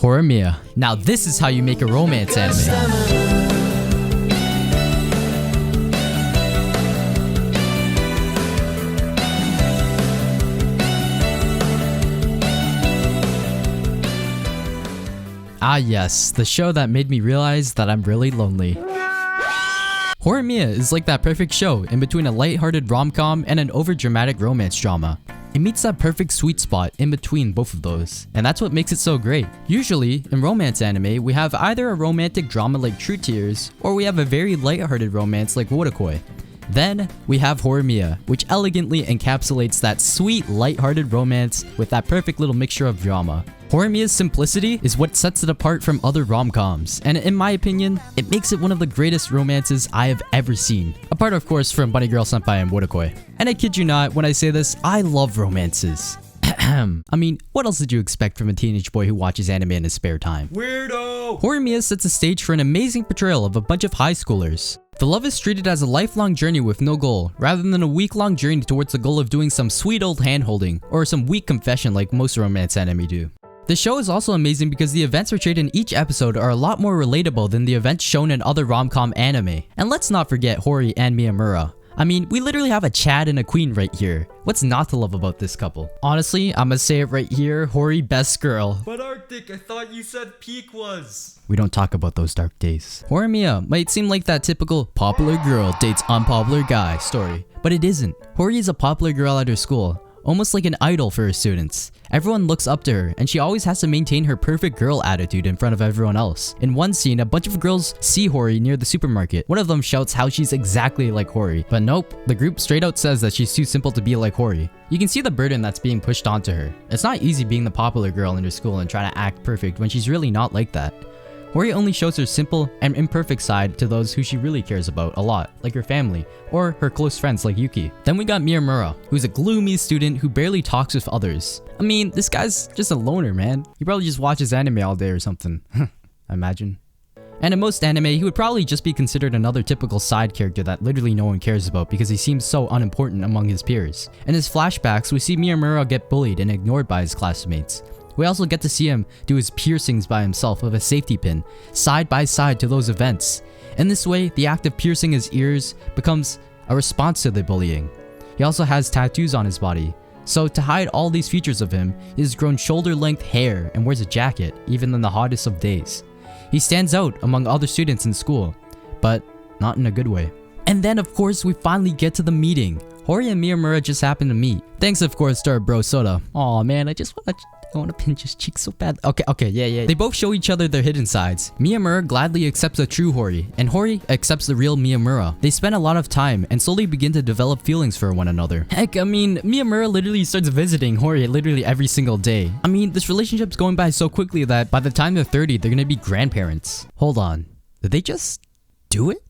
Horimiya. Now this is how you make a romance anime. Ah yes, the show that made me realize that I'm really lonely. Horimiya is like that perfect show in between a lighthearted rom-com and an overdramatic romance drama. It meets that perfect sweet spot in between both of those, and that's what makes it so great. Usually, in romance anime, we have either a romantic drama like True Tears, or we have a very lighthearted romance like Wotakoi. Then, we have Horimiya, which elegantly encapsulates that sweet, lighthearted romance with that perfect little mixture of drama. Horimiya's simplicity is what sets it apart from other rom-coms, and in my opinion, it makes it one of the greatest romances I have ever seen. Apart of course from Bunny Girl Senpai and Wotakoi. And I kid you not, when I say this, I love romances. I mean, what else did you expect from a teenage boy who watches anime in his spare time? Weirdo! Horimiya sets the stage for an amazing portrayal of a bunch of high schoolers. The love is treated as a lifelong journey with no goal, rather than a week-long journey towards the goal of doing some sweet old hand-holding, or some weak confession like most romance anime do. The show is also amazing because the events portrayed in each episode are a lot more relatable than the events shown in other rom-com anime. And let's not forget Hori and Miyamura. I mean, we literally have a Chad and a Queen right here. What's not to love about this couple? Honestly, I'ma say it right here, Hori best girl. But Arctic, I thought you said peak was. We don't talk about those dark days. Horimiya might seem like that typical popular girl dates unpopular guy story, but it isn't. Hori is a popular girl at her school, almost like an idol for her students. Everyone looks up to her, and she always has to maintain her perfect girl attitude in front of everyone else. In one scene, a bunch of girls see Hori near the supermarket. One of them shouts how she's exactly like Hori, but nope, the group straight out says that she's too simple to be like Hori. You can see the burden that's being pushed onto her. It's not easy being the popular girl in her school and trying to act perfect when she's really not like that. Hori only shows her simple and imperfect side to those who she really cares about a lot, like her family, or her close friends like Yuki. Then we got Miyamura, who's a gloomy student who barely talks with others. I mean, this guy's just a loner, man. He probably just watches anime all day or something. I imagine. And in most anime, he would probably just be considered another typical side character that literally no one cares about because he seems so unimportant among his peers. In his flashbacks, we see Miyamura get bullied and ignored by his classmates. We also get to see him do his piercings by himself with a safety pin, side by side to those events. In this way, the act of piercing his ears becomes a response to the bullying. He also has tattoos on his body. So to hide all these features of him, he has grown shoulder-length hair and wears a jacket, even in the hottest of days. He stands out among other students in school, but not in a good way. And then of course, we finally get to the meeting. Hori and Miyamura just happen to meet. Thanks of course to our bro Soda. Aw man, I want to pinch his cheek so bad. Okay, yeah. They both show each other their hidden sides. Miyamura gladly accepts a true Hori, and Hori accepts the real Miyamura. They spend a lot of time and slowly begin to develop feelings for one another. Heck, I mean, Miyamura literally starts visiting Hori literally every single day. I mean, this relationship's going by so quickly that by the time they're 30, they're gonna be grandparents. Hold on. Did they just do it?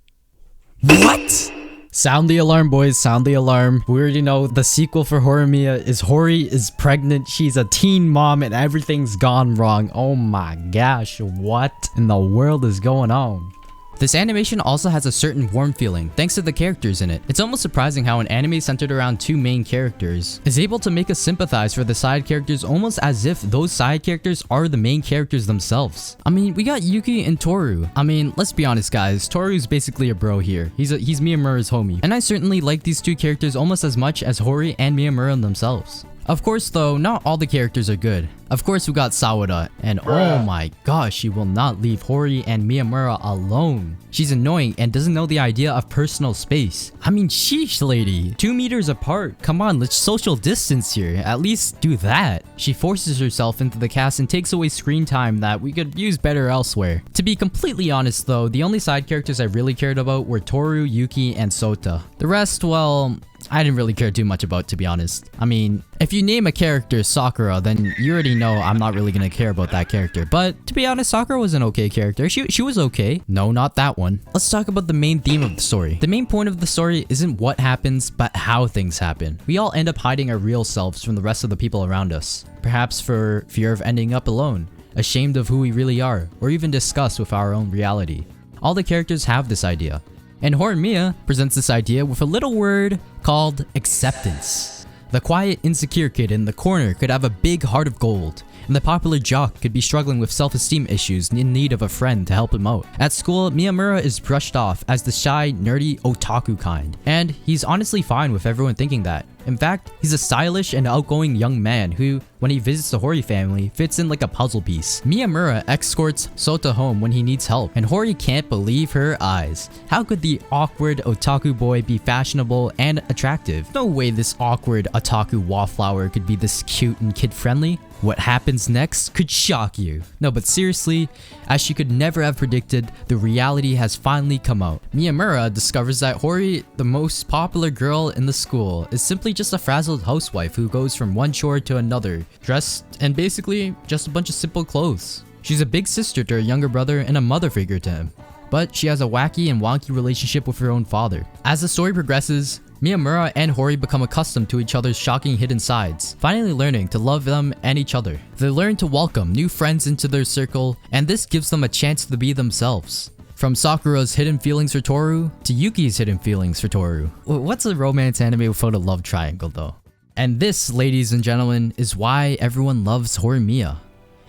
What? Sound the alarm, boys, sound the alarm. We already know the sequel for Horimiya is Hori is pregnant, she's a teen mom, and everything's gone wrong. Oh my gosh, what in the world is going on? This animation also has a certain warm feeling, thanks to the characters in it. It's almost surprising how an anime centered around two main characters is able to make us sympathize for the side characters almost as if those side characters are the main characters themselves. I mean, we got Yuki and Toru. I mean, let's be honest guys, Toru's basically a bro here. He's Miyamura's homie. And I certainly like these two characters almost as much as Hori and Miyamura themselves. Of course though, not all the characters are good. Of course we got Sawada, and oh my gosh, she will not leave Hori and Miyamura alone. She's annoying and doesn't know the idea of personal space. I mean, sheesh lady, 2 meters apart. Come on, let's social distance here. At least do that. She forces herself into the cast and takes away screen time that we could use better elsewhere. To be completely honest though, the only side characters I really cared about were Toru, Yuki, and Sota. The rest, well, I didn't really care too much about, to be honest. I mean, if you name a character Sakura, then you already know I'm not really gonna care about that character. But to be honest, Sakura was an okay character. She was okay. No, not that one. Let's talk about the main theme of the story. The main point of the story isn't what happens, but how things happen. We all end up hiding our real selves from the rest of the people around us. Perhaps for fear of ending up alone, ashamed of who we really are, or even disgust with our own reality. All the characters have this idea. And Horimiya presents this idea with a little word called acceptance. The quiet, insecure kid in the corner could have a big heart of gold, and the popular jock could be struggling with self-esteem issues and in need of a friend to help him out. At school, Miyamura is brushed off as the shy, nerdy otaku kind, and he's honestly fine with everyone thinking that. In fact, he's a stylish and outgoing young man who, when he visits the Hori family, fits in like a puzzle piece. Miyamura escorts Sota home when he needs help, and Hori can't believe her eyes. How could the awkward otaku boy be fashionable and attractive? No way this awkward otaku wallflower could be this cute and kid-friendly. What happens next could shock you. No, but seriously, as she could never have predicted, the reality has finally come out. Miyamura discovers that Hori, the most popular girl in the school, is simply just a frazzled housewife who goes from one chore to another, dressed in basically just a bunch of simple clothes. She's a big sister to her younger brother and a mother figure to him, but she has a wacky and wonky relationship with her own father. As the story progresses, Miyamura and Hori become accustomed to each other's shocking hidden sides, finally learning to love them and each other. They learn to welcome new friends into their circle, and this gives them a chance to be themselves. From Sakura's hidden feelings for Toru to Yuki's hidden feelings for Toru. What's a romance anime without a love triangle though? And this, ladies and gentlemen, is why everyone loves Horimiya.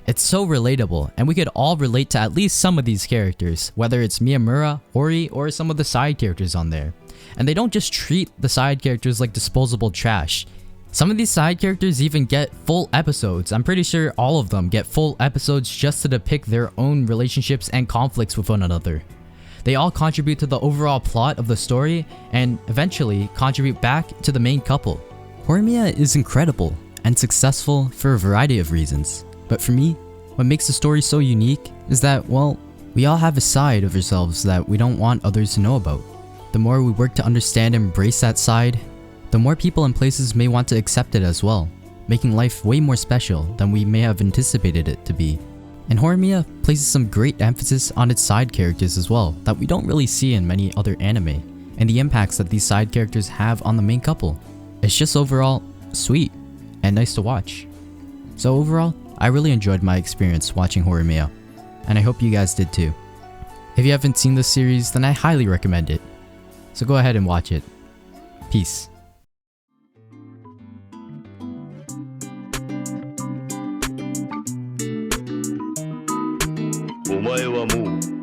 It's so relatable, and we could all relate to at least some of these characters, whether it's Miyamura, Hori, or some of the side characters on there. And they don't just treat the side characters like disposable trash. Some of these side characters even get full episodes. I'm pretty sure all of them get full episodes just to depict their own relationships and conflicts with one another. They all contribute to the overall plot of the story and eventually contribute back to the main couple. Horimiya is incredible and successful for a variety of reasons. But for me, what makes the story so unique is that, well, we all have a side of ourselves that we don't want others to know about. The more we work to understand and embrace that side, the more people and places may want to accept it as well, making life way more special than we may have anticipated it to be. And Horimiya places some great emphasis on its side characters as well that we don't really see in many other anime, and the impacts that these side characters have on the main couple. It's just overall sweet and nice to watch. So overall, I really enjoyed my experience watching Horimiya, and I hope you guys did too. If you haven't seen this series, then I highly recommend it. So go ahead and watch it. Peace. お前はもう